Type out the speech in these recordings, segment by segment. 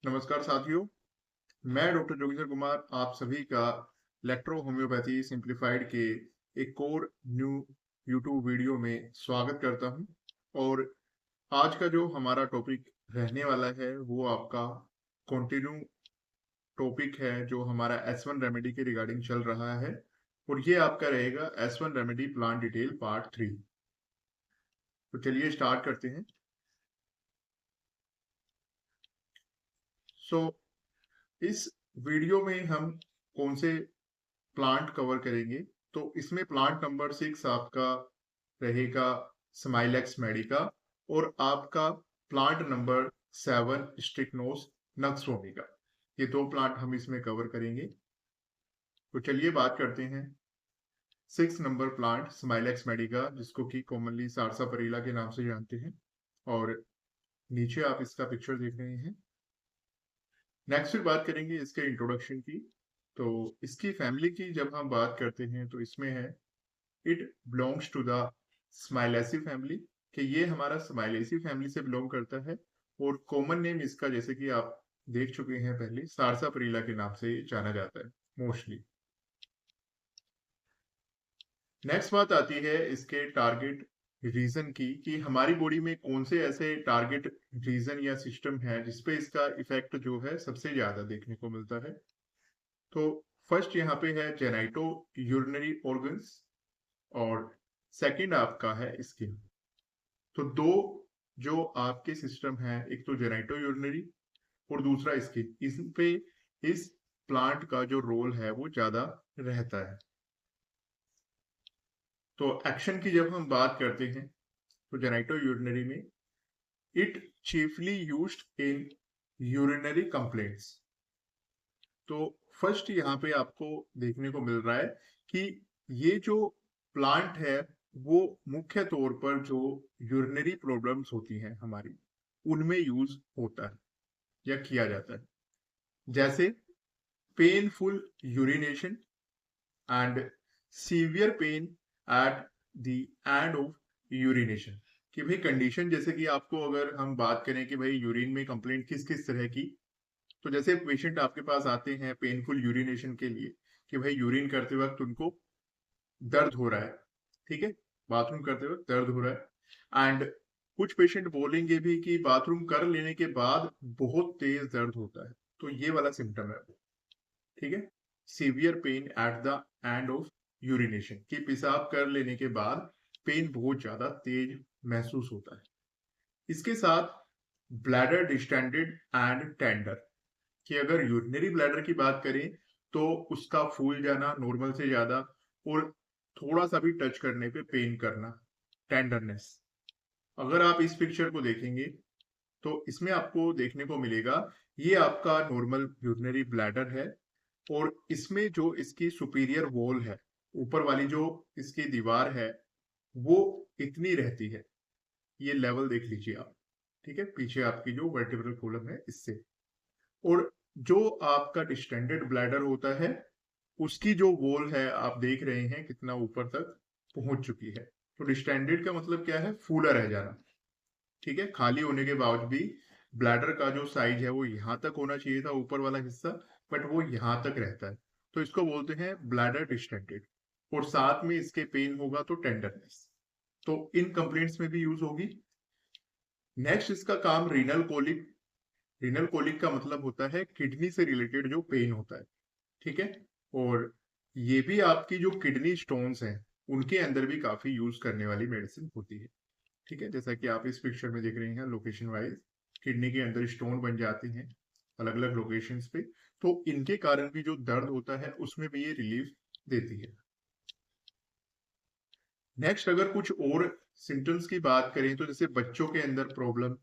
नमस्कार साथियों, मैं डॉक्टर जोगेंद्र कुमार आप सभी का इलेक्ट्रो होम्योपैथी सिंप्लीफाइड के एक और न्यू यूट्यूब वीडियो में स्वागत करता हूं। और आज का जो हमारा टॉपिक रहने वाला है वो आपका कंटिन्यू टॉपिक है जो हमारा S1 रेमेडी के रिगार्डिंग चल रहा है। और ये आपका रहेगा S1 remedy plant detail part 3। तो चलिए स्टार्ट करते हैं। सो इस वीडियो में हम कौन से प्लांट कवर करेंगे? तो इसमें प्लांट नंबर 6 आपका रहेगा स्माइलेक्स मेडिका, और आपका प्लांट नंबर 7 स्ट्रिक्नोस नक्सोमिका। ये दो प्लांट हम इसमें कवर करेंगे। तो चलिए बात करते हैं 6 नंबर प्लांट स्माइलेक्स मेडिका, जिसको कि कॉमनली सारसापरेला के नाम से जानते हैं। और नीचे आप इसका पिक्चर देख रहे हैं। नेक्स्ट फिर बात करेंगे इसके इंट्रोडक्शन की। तो इसकी फैमिली की जब हम बात करते हैं तो इसमें है it belongs to the smilacaceae family, कि ये हमारा स्माइलेसी फैमिली से बिलोंग करता है। और कॉमन नेम इसका, जैसे कि आप देख चुके हैं पहले, सारसापरेला के नाम से जाना जाता है मोस्टली। नेक्स्ट बात आती है इसके टारगेट रीजन की, कि हमारी बॉडी में कौन से ऐसे टारगेट रीजन या सिस्टम है जिसपे इसका इफेक्ट जो है सबसे ज्यादा देखने को मिलता है। तो फर्स्ट यहाँ पे है जेनाइटो यूरिनरी ऑर्गन्स, और सेकंड आपका है स्किन। तो दो जो आपके सिस्टम है, एक तो जेनाइटो यूरिनरी और दूसरा स्किन, इस पे इस प्लांट का जो रोल है वो ज्यादा रहता है। तो एक्शन की जब हम बात करते हैं तो जेनाइटो यूरिनरी में it chiefly used in urinary complaints. तो फर्स्ट यहाँ पे आपको देखने को मिल रहा है कि ये जो प्लांट है वो मुख्य तौर पर जो यूरिनरी प्रॉब्लम्स होती हैं हमारी, उनमें यूज होता है या किया जाता है। जैसे painful urination and severe pain at the end of urination. कि भाई कंडीशन, जैसे कि आपको अगर हम बात करें कि भाई यूरिन में कंप्लेंट किस किस तरह की, तो जैसे पेशेंट आपके पास आते हैं पेनफुल यूरिनेशन के लिए, कि भाई यूरिन करते वक्त उनको दर्द हो रहा है, ठीक है, बाथरूम करते वक्त दर्द हो रहा है। एंड कुछ पेशेंट बोलेंगे भी कि बाथरूम कर लेने के बाद बहुत तेज दर्द होता है। तो ये वाला सिम्टम है, ठीक है, severe pain at the end of urination, कि पेशाब कर लेने के बाद पेन बहुत ज्यादा तेज महसूस होता है। इसके साथ ब्लैडर डिस्टेंडेड एंड टेंडर, कि अगर यूरिनरी ब्लैडर की बात करें तो उसका फूल जाना नॉर्मल से ज्यादा, और थोड़ा सा भी टच करने पे पेन करना, टेंडरनेस। अगर आप इस पिक्चर को देखेंगे तो इसमें आपको देखने को मिलेगा ये आपका नॉर्मल यूरिनरी ब्लैडर है, और इसमें जो इसकी सुपीरियर वॉल है, ऊपर वाली जो इसकी दीवार है, वो इतनी रहती है। ये लेवल देख लीजिए आप, ठीक है, पीछे आपकी जो वर्टिब्रल कॉलम है इससे। और जो आपका डिस्टेंडेड ब्लैडर होता है उसकी जो वॉल है आप देख रहे हैं कितना ऊपर तक पहुंच चुकी है। तो डिस्टेंडेड का मतलब क्या है? फूला रह जाना, ठीक है, खाली होने के बावजूद भी ब्लैडर का जो साइज है वो यहाँ तक होना चाहिए था, ऊपर वाला हिस्सा, बट वो यहाँ तक रहता है। तो इसको बोलते हैं ब्लैडर डिस्टेंडेड। और साथ में इसके पेन होगा तो टेंडरनेस। तो इन कंप्लेंट्स में भी यूज होगी। नेक्स्ट इसका काम रीनल कोलिक। रीनल कोलिक का मतलब होता है किडनी से रिलेटेड जो पेन होता है, ठीक है। और ये भी आपकी जो किडनी स्टोन्स हैं उनके अंदर भी काफी यूज करने वाली मेडिसिन होती है, ठीक है। जैसा कि आप इस पिक्चर में देख रहे हैं, लोकेशन वाइज किडनी के अंदर स्टोन बन जाते हैं अलग अलग लोकेशंस पे। तो इनके कारण भी जो दर्द होता है उसमें भी ये रिलीफ देती है। नेक्स्ट अगर कुछ और सिम्टम्स की बात करें तो जैसे बच्चों के अंदर problem,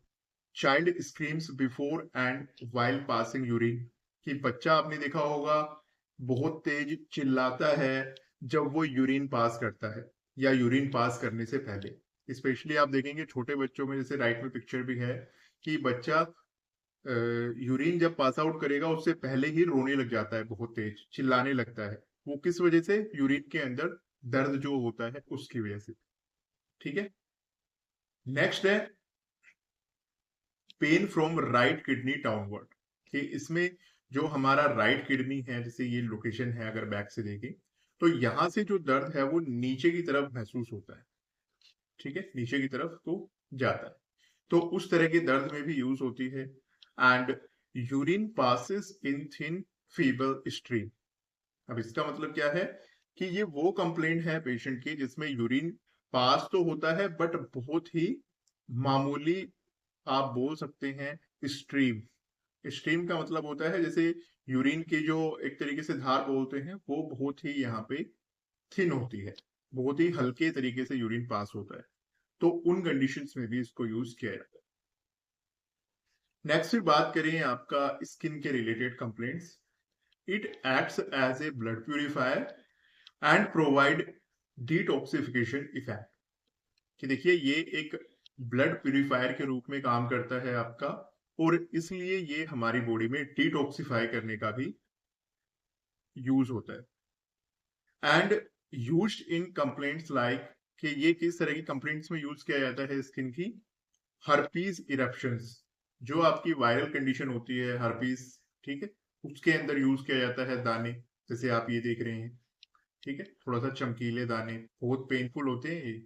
child screams before and while passing urine, कि बच्चा आपने देखा होगा बहुत तेज चिल्लाता है जब वो यूरिन पास करता है या यूरिन पास करने से पहले। स्पेशली आप देखेंगे छोटे बच्चों में, जैसे राइट में पिक्चर भी है, कि बच्चा यूरिन जब पास आउट करेगा उससे पहले ही रोने लग जाता है, बहुत तेज चिल्लाने लगता है। वो किस वजह से? यूरिन के अंदर दर्द जो होता है उसकी वजह से, ठीक है। नेक्स्ट है pain from right kidney downward. कि इसमें जो हमारा राइट किडनी है, जैसे ये लोकेशन है अगर बैक से देखें, तो यहाँ से जो दर्द है वो नीचे की तरफ महसूस होता है, ठीक है, नीचे की तरफ को जाता है, तो उस तरह के दर्द में भी यूज होती है। And urine passes in thin feeble stream. अब इसका मतलब क्या है कि ये वो कंप्लेंट है पेशेंट की जिसमें यूरिन पास तो होता है बट बहुत ही मामूली, आप बोल सकते हैं स्ट्रीम। स्ट्रीम का मतलब होता है जैसे यूरिन की जो एक तरीके से धार बोलते हैं, वो बहुत ही यहाँ पे थिन होती है, बहुत ही हल्के तरीके से यूरिन पास होता है, तो उन कंडीशंस में भी इसको यूज किया जाता है। नेक्स्ट फिर बात करें आपका स्किन के related complaints. It acts as a blood purifier and provide detoxification effect. कि देखिए ये एक ब्लड प्यूरिफायर के रूप में काम करता है आपका, और इसलिए ये हमारी बॉडी में डिटॉक्सिफाई करने का भी यूज होता है। And used in complaints like, कि ये किस तरह की कंप्लेंट्स में यूज किया जाता है स्किन की, हर्पीज इरप्शंस, जो आपकी वायरल कंडीशन होती है हर्पीज, ठीक है, उसके अंदर यूज किया जाता है दाने, जैसे आप ये देख रहे हैं, ठीक है, थोड़ा सा चमकीले दाने, बहुत पेनफुल होते हैं ये,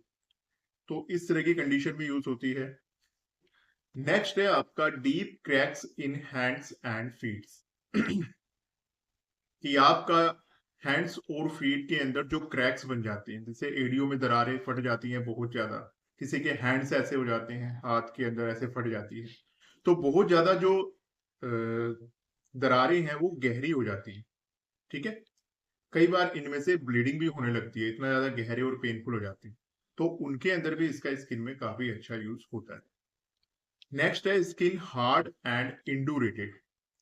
तो इस तरह की कंडीशन में यूज होती है। नेक्स्ट है आपका deep cracks in hands and feet. कि आपका हैंड्स और फीट के अंदर जो क्रैक्स बन जाते हैं, जैसे एड़ियों में दरारें फट जाती हैं बहुत ज्यादा, किसी के हैंड्स ऐसे हो जाते हैं, हाथ के अंदर ऐसे फट जाती है, तो बहुत ज्यादा जो दरारें हैं वो गहरी हो जाती हैं, ठीक है, कई बार इनमें से ब्लीडिंग भी होने लगती है, इतना ज्यादा गहरे और पेनफुल हो जाती है, तो उनके अंदर भी इसका स्किन में काफी अच्छा यूज होता है। नेक्स्ट है स्किन हार्ड एंड इंडूरेटेड।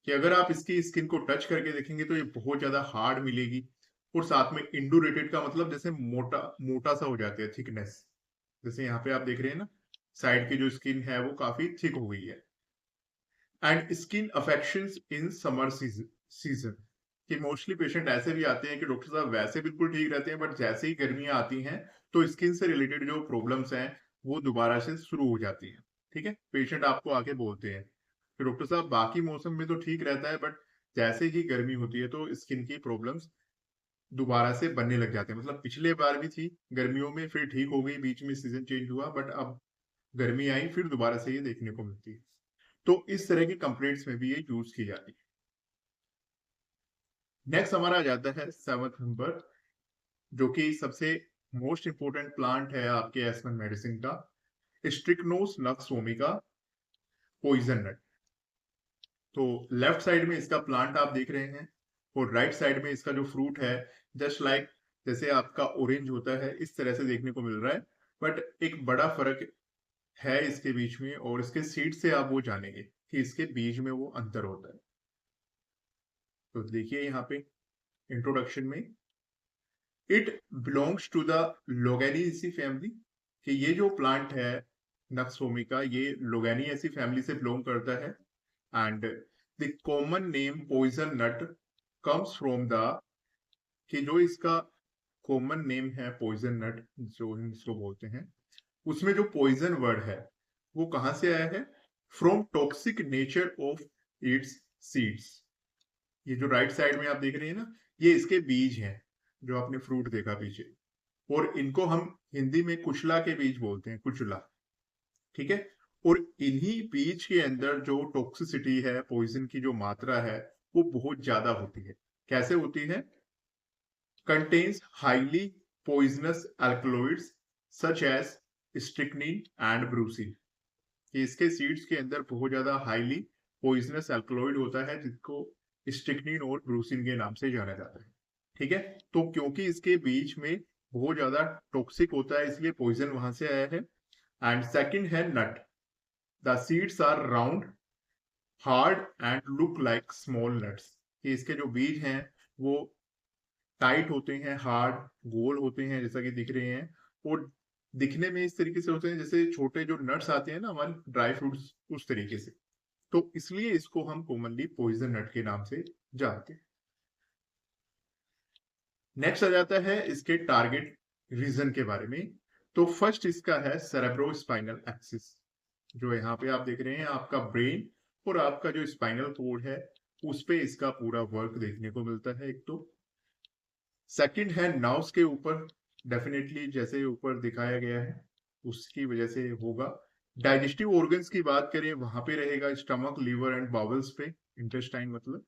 कि अगर आप इसकी स्किन को टच करके देखेंगे तो ये बहुत ज्यादा हार्ड मिलेगी, और साथ में इंडूरेटेड का मतलब जैसे मोटा मोटा सा हो जाता है, थिकनेस, जैसे यहाँ पे आप देख रहे हैं ना, साइड की जो स्किन है वो काफी थिक हो गई है। And skin affections in summer season. कि मोस्टली पेशेंट ऐसे भी आते हैं कि डॉक्टर साहब वैसे बिल्कुल ठीक रहते हैं, बट जैसे ही गर्मियां आती हैं तो स्किन से रिलेटेड जो प्रॉब्लम्स हैं वो दोबारा से शुरू हो जाती हैं, ठीक है, पेशेंट आपको आके बोलते हैं कि डॉक्टर साहब बाकी मौसम में तो ठीक रहता है, बट जैसे ही गर्मी होती है तो स्किन की प्रॉब्लम्स दोबारा से बनने लग जाते हैं, मतलब पिछले बार भी थी गर्मियों में, फिर ठीक हो गई, बीच में सीजन चेंज हुआ, बट अब गर्मी आई फिर दोबारा से ये देखने को मिलती है, तो इस तरह की कंप्लेंट्स में भी ये यूज की जाती है। नेक्स्ट हमारा आ जाता है 7th नंबर, जो कि सबसे मोस्ट इंपोर्टेंट प्लांट है आपके एस्मन मेडिसिन का, स्ट्रिक्नोस नक्सोमिका पॉइजन नट। तो लेफ्ट साइड में इसका प्लांट आप देख रहे हैं, और राइट साइड में इसका जो फ्रूट है, जस्ट लाइक जैसे आपका ऑरेंज होता है इस तरह से देखने को मिल रहा है, बट एक बड़ा फर्क है इसके बीच में, और इसके सीड से आप वो जानेंगे कि इसके बीज में वो अंतर होता है। तो देखिए यहाँ पे इंट्रोडक्शन में, it belongs to the loganiaceae family. कि ये जो प्लांट है नक्सोमिका, ये लोगेनिएसी फैमिली से बिलोंग करता है। And the common name poison nut comes from the, कि जो इसका कॉमन नेम है पॉइजन नट जो हम इसको बोलते हैं, उसमें जो पॉइजन वर्ड है वो कहां से आया है, from toxic nature of its seeds. ये जो राइट साइड में आप देख रहे हैं ना, ये इसके बीज हैं, जो आपने फ्रूट देखा पीछे, और इनको हम हिंदी में कुचला के बीज बोलते हैं, कुचला, ठीक है, और इन्हीं बीज के अंदर जो टॉक्सिसिटी है, पॉइजन की जो मात्रा है वो बहुत ज्यादा होती है। कैसे होती है, contains highly poisonous alkaloids such as strychnine and brucine. इसके सीड्स के अंदर बहुत ज्यादा हाईली पॉइजनस अल्कलॉइड होता है, जिसको स्ट्रिक्निन और ब्रूसिन के नाम से जाना जाता है, ठीक है, तो क्योंकि इसके बीच में बहुत ज्यादा टॉक्सिक होता है इसलिए पॉइजन वहां से आया है। एंड सेकंड है nut, the seeds are round hard and look like small nuts. कि इसके जो बीज हैं वो टाइट होते हैं, हार्ड, गोल होते हैं जैसा कि दिख रहे हैं, और दिखने में इस तरीके से होते हैं जैसे छोटे जो नट्स आते हैं ना हमारे ड्राई फ्रूट्स, उस तरीके से, तो इसलिए इसको हम कॉमनली पॉइजन नट के नाम से जानते हैं। नेक्स्ट आ जाता है इसके टारगेट रीजन के बारे में। तो फर्स्ट इसका है सेरेब्रोस्पाइनल एक्सिस, जो यहाँ पे आप देख रहे हैं आपका ब्रेन और आपका जो स्पाइनल कोड है उस पे इसका पूरा वर्क देखने को मिलता है। एक तो सेकंड है नर्व्स के ऊपर, डेफिनेटली जैसे ऊपर दिखाया गया है उसकी वजह से होगा। डाइजेस्टिव ऑर्गन्स की बात करें वहां पे रहेगा स्टमक, लीवर एंड बाउल्स पे, इंटेस्टाइन मतलब।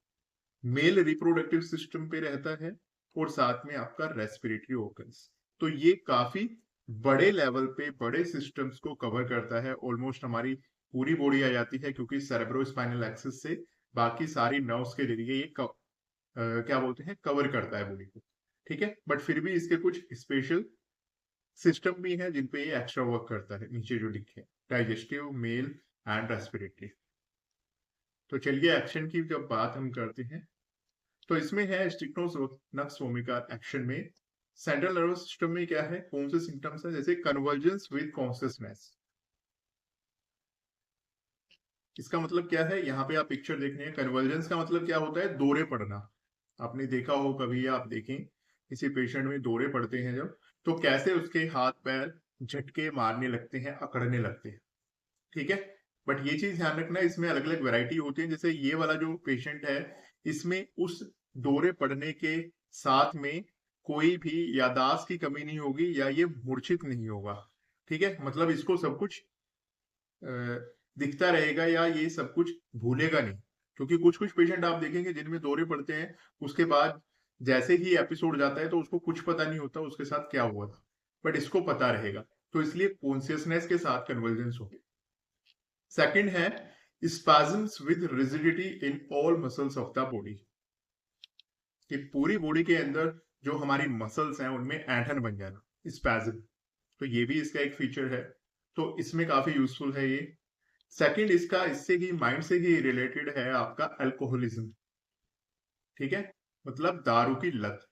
मेल रिप्रोडक्टिव सिस्टम पे रहता है और साथ में आपका रेस्पिरेटरी ऑर्गन्स। तो ये काफी बड़े लेवल पे बड़े सिस्टम्स को कवर करता है। ऑलमोस्ट हमारी पूरी बॉडी आ जाती है क्योंकि सेरेब्रोस्पाइनल एक्सिस से बाकी सारी नर्व्स के जरिए ये क्या बोलते हैं, कवर करता है बॉडी को। ठीक है, बट फिर भी इसके कुछ स्पेशल सिस्टम भी हैं जिन पे ये एक्स्ट्रा वर्क करता है, नीचे जो लिखे डाइजेस्टिव, मेल एंड रेस्पिरेटरी। तो चलिए एक्शन की जब बात हम करते हैं तो इसमें है स्टिक्नोसोनस वोमिका एक्शन में सेंट्रल नर्वस सिस्टम में क्या है, कौन से सिम्टम्स है, जैसे कन्वर्जेंस विद कॉन्शियसनेस। इसका मतलब क्या है, यहाँ पे आप पिक्चर देख रहे हैं, कन्वर्जेंस का मतलब क्या होता है, दौरे पड़ना। आपने देखा हो कभी, आप देखें किसी पेशेंट में दौरे पड़ते हैं जब, तो कैसे उसके हाथ पैर झटके मारने लगते हैं, अकड़ने लगते हैं। ठीक है, बट ये चीज ध्यान रखना, इसमें अलग अलग वैरायटी होती है। जैसे ये वाला जो पेशेंट है, इसमें उस दौरे पड़ने के साथ में कोई भी याददाश्त की कमी नहीं होगी या ये मूर्छित नहीं होगा। ठीक है, मतलब इसको सब कुछ दिखता रहेगा या ये सब कुछ भूलेगा नहीं। क्योंकि कुछ कुछ पेशेंट आप देखेंगे जिनमें दौरे पड़ते हैं, उसके बाद जैसे ही एपिसोड जाता है तो उसको कुछ पता नहीं होता उसके साथ क्या हुआ था, बट इसको पता रहेगा। तो इसलिए कॉन्शियसनेस के साथ कन्वर्जेंस होगी। सेकंड है spasms with rigidity in all muscles of the body, कि पूरी बॉडी के अंदर जो हमारी मसल्स हैं उनमें ऐंठन बन जाना, स्पैज्म। तो ये भी इसका एक फीचर है, तो इसमें काफी यूजफुल है ये। सेकंड इसका इससे ही माइंड से ही रिलेटेड है आपका अल्कोहलिज्म। ठीक है, मतलब दारू की लत।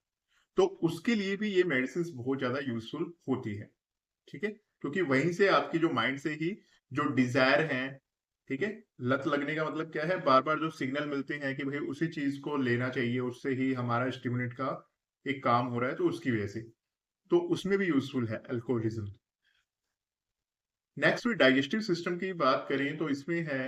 तो उसके लिए भी ये मेडिसिन बहुत ज्यादा यूजफुल होती है। ठीक है, क्योंकि वहीं से आपकी जो माइंड से ही जो डिजायर है, ठीक है, लत लगने का मतलब क्या है, बार बार जो सिग्नल मिलते हैं कि भाई उसी चीज को लेना चाहिए, उससे ही हमारा स्टिमुलेट का एक काम हो रहा है, तो उसकी वजह से, तो उसमें भी यूजफुल है अल्कोहलिज्म। नेक्स्ट में डाइजेस्टिव सिस्टम की बात करें तो इसमें है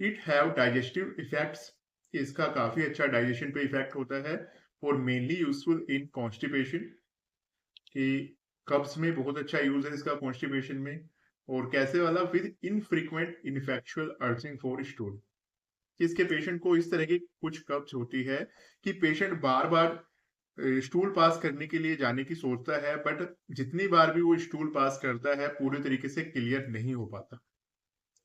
इट हैव डाइजेस्टिव इफेक्ट्स, इसका काफी अच्छा डाइजेशन पे इफेक्ट होता है और मेनली यूजफुल इन कॉन्स्टिपेशन, कि कब्ज में बहुत अच्छा यूज है इसका कॉन्स्टिपेशन में। और कैसे वाला, with infrequent ineffectual urging for stool, इसके पेशेंट को इस तरह की कुछ कब्ज होती है कि पेशेंट बार बार स्टूल पास करने के लिए जाने की सोचता है, बट जितनी बार भी वो स्टूल पास करता है पूरे तरीके से क्लियर नहीं हो पाता।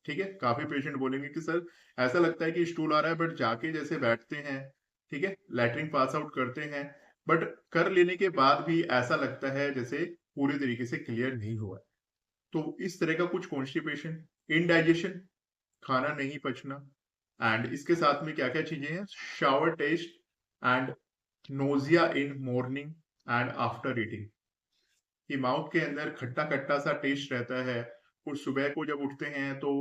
ठीक है, काफी पेशेंट बोलेंगे कि सर ऐसा लगता है कि स्टूल आ रहा है, बट जाके जैसे बैठते हैं, ठीक है, लैट्रिन पास आउट करते हैं, बट कर लेने के बाद भी ऐसा लगता है जैसे पूरी तरीके से क्लियर नहीं हुआ। तो इस तरह का कुछ कॉन्स्टिपेशन, इनडाइजेशन, खाना नहीं पचना, एंड इसके साथ में क्या क्या चीजें हैं, sour taste and nausea in morning and after eating, कि माउथ के अंदर खट्टा खट्टा सा टेस्ट रहता है और सुबह को जब उठते हैं तो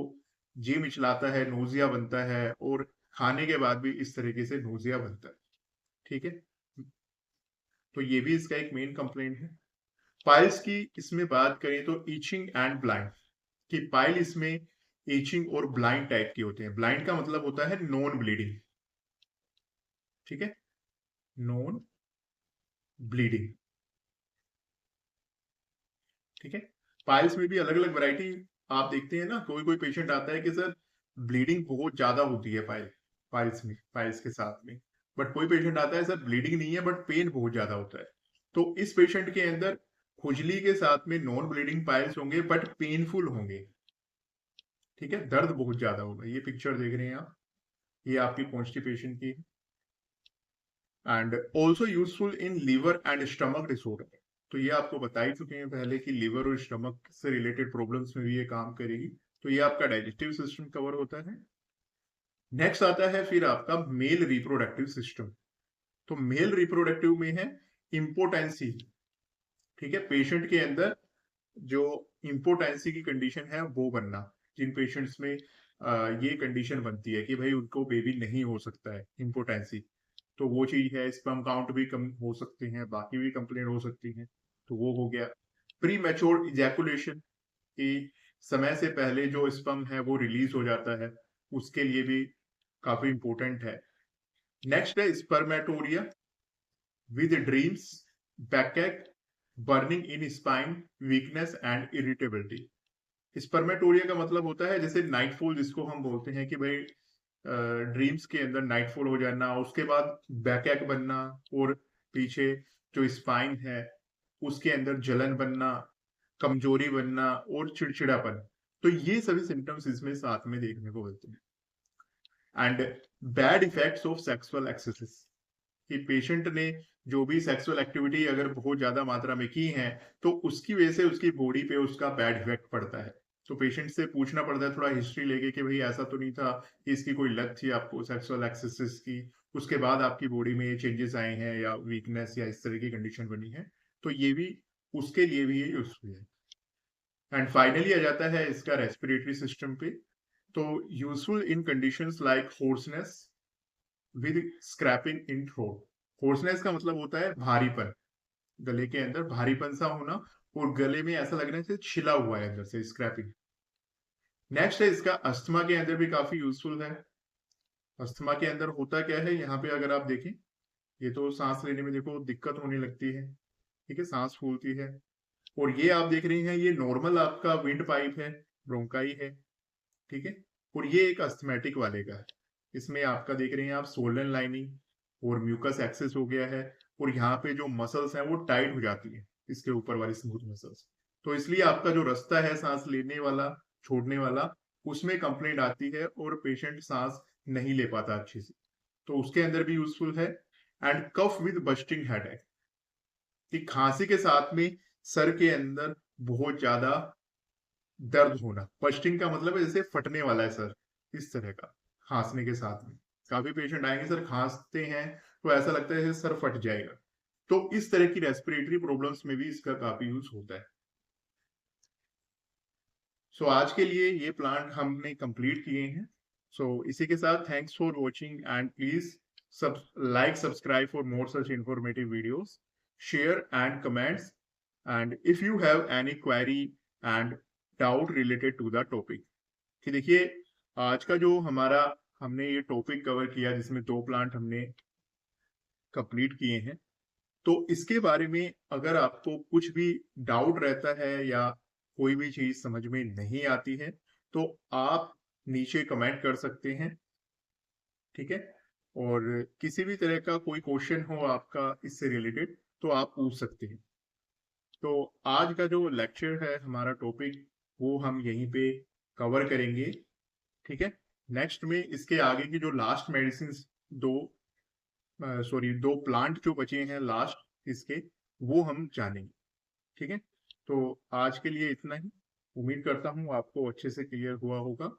जी मिचलाता है, नोजिया बनता है, और खाने के बाद भी इस तरीके से नोजिया बनता है। ठीक है, तो ये भी इसका एक मेन कंप्लेंट है। पाइल्स की इसमें बात करें तो ईचिंग एंड ब्लाइंड, कि पाइल इसमें ईचिंग और ब्लाइंड टाइप की होते हैं। ब्लाइंड का मतलब होता है नॉन ब्लीडिंग। ठीक है, नॉन ब्लीडिंग। ठीक है, पाइल्स में भी अलग अलग वैरायटी आप देखते हैं ना, कोई कोई पेशेंट आता है कि सर ब्लीडिंग बहुत ज्यादा होती है पाइल्स में, पाइल्स के साथ में, बट कोई पेशेंट आता है सर ब्लीडिंग नहीं है बट पेन बहुत ज्यादा होता है। तो इस पेशेंट के अंदर खुजली के साथ में नॉन ब्लीडिंग पाइल्स होंगे बट पेनफुल होंगे। ठीक है, दर्द बहुत ज्यादा होगा। ये पिक्चर देख रहे हैं आप, ये आपकी कॉन्स्टिपेशन की, and also useful in liver and stomach disorder. तो ये आपको बता ही चुके हैं पहले कि लीवर और स्टमक से रिलेटेड प्रॉब्लम्स में भी ये काम करेगी। तो ये आपका डाइजेस्टिव सिस्टम कवर होता है। नेक्स्ट आता है फिर आपका मेल रिप्रोडक्टिव सिस्टम। तो मेल रिप्रोडक्टिव में है इम्पोर्टेंसी। ठीक है, पेशेंट के अंदर जो इम्पोर्टेंसी की कंडीशन है वो बनना, जिन पेशेंट्स में ये कंडीशन बनती है कि भाई उनको बेबी नहीं हो सकता है, इम्पोर्टेंसी, तो वो चीज है। स्पर्म काउंट भी कम हो सकते हैं, बाकी भी कंप्लेन हो सकती हैं, तो वो हो गया। प्री मैच्योर इजैकुलेशन, कि समय से पहले जो स्पर्म है वो रिलीज हो जाता है, उसके लिए भी काफी इंपॉर्टेंट है। नेक्स्ट है spermatorrhoea with dreams, बैकएक, burning in spine, weakness and irritability. Spermatorrhoea का मतलब होता है जैसे नाइटफॉल जिसको हम बोलते हैं कि भाई ड्रीम्स के अंदर नाइटफॉल हो जाना, उसके बाद बैकएक बनना और पीछे जो स्पाइन है उसके अंदर जलन बनना, कमजोरी बनना और चिड़चिड़ापन। तो ये सभी सिम्टम्स इसमें साथ में देखने को मिलते हैं। And bad effects of sexual axes, कि पेशेंट ने जो भी सेक्सुअल एक्टिविटी अगर बहुत ज्यादा मात्रा में की है तो उसकी वजह से उसकी बॉडी पे उसका बैड इफेक्ट पड़ता है। तो पेशेंट से पूछना पड़ता है थोड़ा हिस्ट्री लेके कि भाई ऐसा तो नहीं था कि इसकी कोई लत थी आपको सेक्सुअल एक्सेसिस की, उसके बाद आपकी बॉडी में ये चेंजेस आए हैं या वीकनेस या इस तरह की कंडीशन बनी है, तो ये भी उसके लिए भी ये यूजफुल है। एंड फाइनली आ जाता है इसका रेस्पिरेटरी सिस्टम पे। तो useful in conditions like hoarseness with scraping in throat. Hoarseness का मतलब होता है भारीपन, गले के अंदर भारीपन सा होना और गले में ऐसा लगना जैसे छिला हुआ है अंदर से, स्क्रैपिंग। नेक्स्ट है इसका अस्थमा के अंदर भी काफी यूजफुल है। अस्थमा के अंदर होता क्या है, यहाँ पे अगर आप देखें ये तो सांस लेने में देखो दिक्कत होने लगती है, ठीक है, सांस फूलती है। और ये आप देख रहे हैं ये नॉर्मल आपका विंड पाइप है, ब्रोंकाई है, ठीक है। और ये एक अस्थमेटिक वाले का है, इसमें आपका देख रहे हैं आप सोलन लाइनिंग और म्यूकस एक्सेस हो गया है और यहाँ पे जो मसल्स हैं वो टाइट हो जाती है, इसके ऊपर वाली स्मूथ मसल्स। तो इसलिए आपका जो रास्ता है सांस लेने वाला छोड़ने वाला उसमें कंप्लेंट आती है और पेशेंट सांस नहीं ले पाता अच्छे से, तो उसके अंदर भी यूजफुल है। And cough with bursting headache, कि खांसी के साथ में सर के अंदर बहुत ज्यादा दर्द होना। बस्टिंग का मतलब है जैसे फटने वाला है सर, इस तरह का खांसने के साथ में। काफी पेशेंट आएंगे सर खांसते हैं तो ऐसा लगता है जैसे सर फट जाएगा, तो इस तरह की रेस्पिरेटरी प्रॉब्लम्स में भी इसका काफी यूज होता है। सो आज के लिए ये प्लांट हमने कंप्लीट किए हैं। सो इसी के साथ thanks for watching and please like, subscribe for more such informative videos, share and comments, and if you have any query and doubt related to the topic. कि देखिए आज का जो हमारा हमने ये टॉपिक कवर किया जिसमें 2 प्लांट हमने कंप्लीट किए हैं, तो इसके बारे में अगर आपको कुछ भी डाउट रहता है या कोई भी चीज समझ में नहीं आती है तो आप नीचे कमेंट कर सकते हैं, ठीक है। और किसी भी तरह का कोई क्वेश्चन हो आपका इससे रिलेटेड तो आप पूछ सकते हैं। तो आज का जो लेक्चर है हमारा टॉपिक वो हम यहीं पे कवर करेंगे, ठीक है। नेक्स्ट में इसके आगे की जो लास्ट मेडिसिन दो प्लांट जो बचे हैं लास्ट इसके, वो हम जानेंगे, ठीक है। तो आज के लिए इतना ही, उम्मीद करता हूँ आपको अच्छे से क्लियर हुआ होगा।